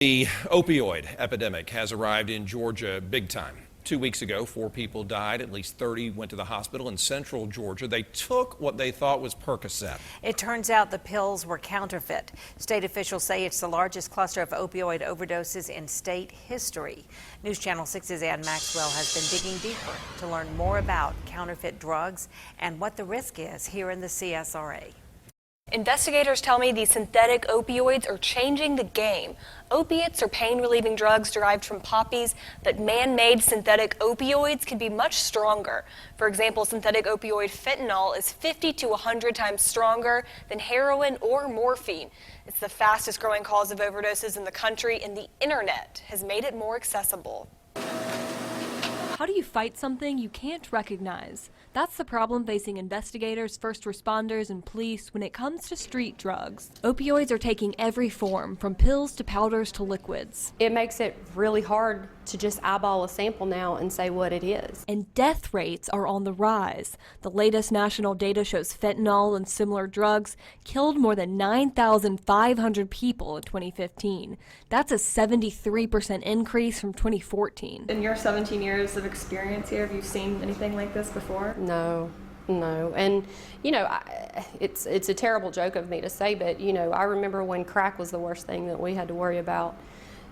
The opioid epidemic has arrived in Georgia big time. 2 weeks ago, 4 people died. At least 30 went to the hospital in central Georgia. They took what they thought was Percocet. It turns out the pills were counterfeit. State officials say it's the largest cluster of opioid overdoses in state history. News Channel 6's Ann Maxwell has been digging deeper to learn more about counterfeit drugs and what the risk is here in the CSRA. Investigators tell me these synthetic opioids are changing the game. Opiates are pain-relieving drugs derived from poppies, but man-made synthetic opioids can be much stronger. For example, synthetic opioid fentanyl is 50 to 100 times stronger than heroin or morphine. It's the fastest growing cause of overdoses in the country, and the internet has made it more accessible. How do you fight something you can't recognize? That's the problem facing investigators, first responders, and police when it comes to street drugs. Opioids are taking every form, from pills to powders to liquids. It makes it really hard to just eyeball a sample now and say what it is. And death rates are on the rise. The latest national data shows fentanyl and similar drugs killed more than 9,500 people in 2015. That's a 73% increase from 2014. In your 17 years of experience here, have you seen anything like this before? No. And, you know, it's a terrible joke of me to say, but, you know, I remember when crack was the worst thing that we had to worry about.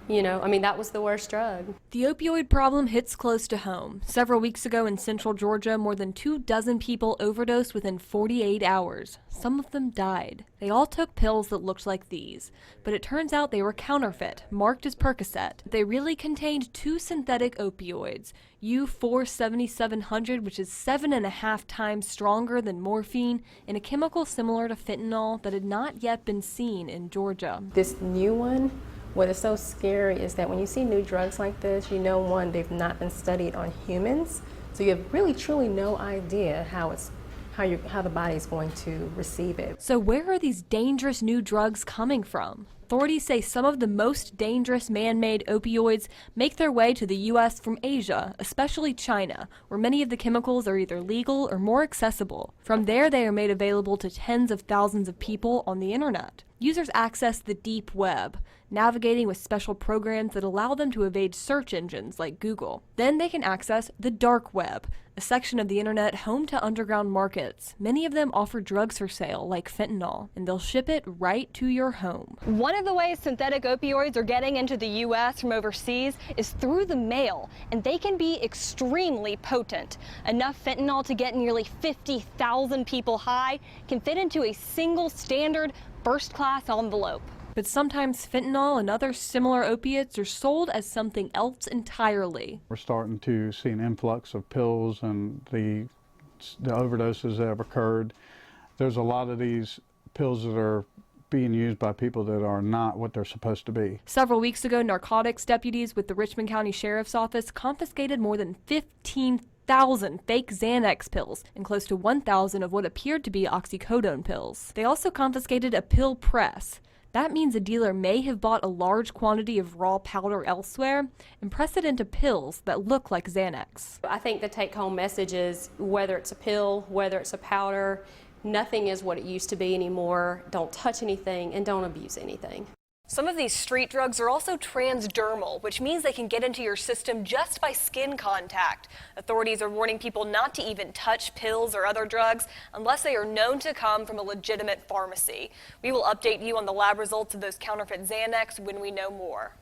You know, I mean, that was the worst drug. The opioid problem hits close to home. Several weeks ago in central Georgia, more than 24 people overdosed within 48 hours. Some of them died. They all took pills that looked like these, but it turns out they were counterfeit, marked as Percocet. They really contained 2 synthetic opioids, U-47700, which is 7.5 times stronger than morphine, and a chemical similar to fentanyl that had not yet been seen in Georgia. This new one, what is so scary is that when you see new drugs like this, you know, one, they've not been studied on humans, so you have really truly no idea how the body's going to receive it. So where are these dangerous new drugs coming from? Authorities say some of the most dangerous man-made opioids make their way to the U.S. from Asia, especially China, where many of the chemicals are either legal or more accessible. From there, they are made available to tens of thousands of people on the internet. Users access the deep web, navigating with special programs that allow them to evade search engines like Google. Then they can access the dark web, a section of the internet home to underground markets. Many of them offer drugs for sale, like fentanyl, and they'll ship it right to your home. One of the ways synthetic opioids are getting into the U.S. from overseas is through the mail, and they can be extremely potent. Enough fentanyl to get nearly 50,000 people high can fit into a single standard first-class envelope. But sometimes fentanyl and other similar opiates are sold as something else entirely. We're starting to see an influx of pills and the overdoses that have occurred. There's a lot of these pills that are being used by people that are not what they're supposed to be. Several weeks ago, narcotics deputies with the Richmond County Sheriff's Office confiscated more than 15,000 fake Xanax pills and close to 1,000 of what appeared to be oxycodone pills. They also confiscated a pill press. That means a dealer may have bought a large quantity of raw powder elsewhere and pressed it into pills that look like Xanax. I think the take-home message is, whether it's a pill, whether it's a powder, nothing is what it used to be anymore. Don't touch anything and don't abuse anything. Some of these street drugs are also transdermal, which means they can get into your system just by skin contact. Authorities are warning people not to even touch pills or other drugs unless they are known to come from a legitimate pharmacy. We will update you on the lab results of those counterfeit Xanax when we know more.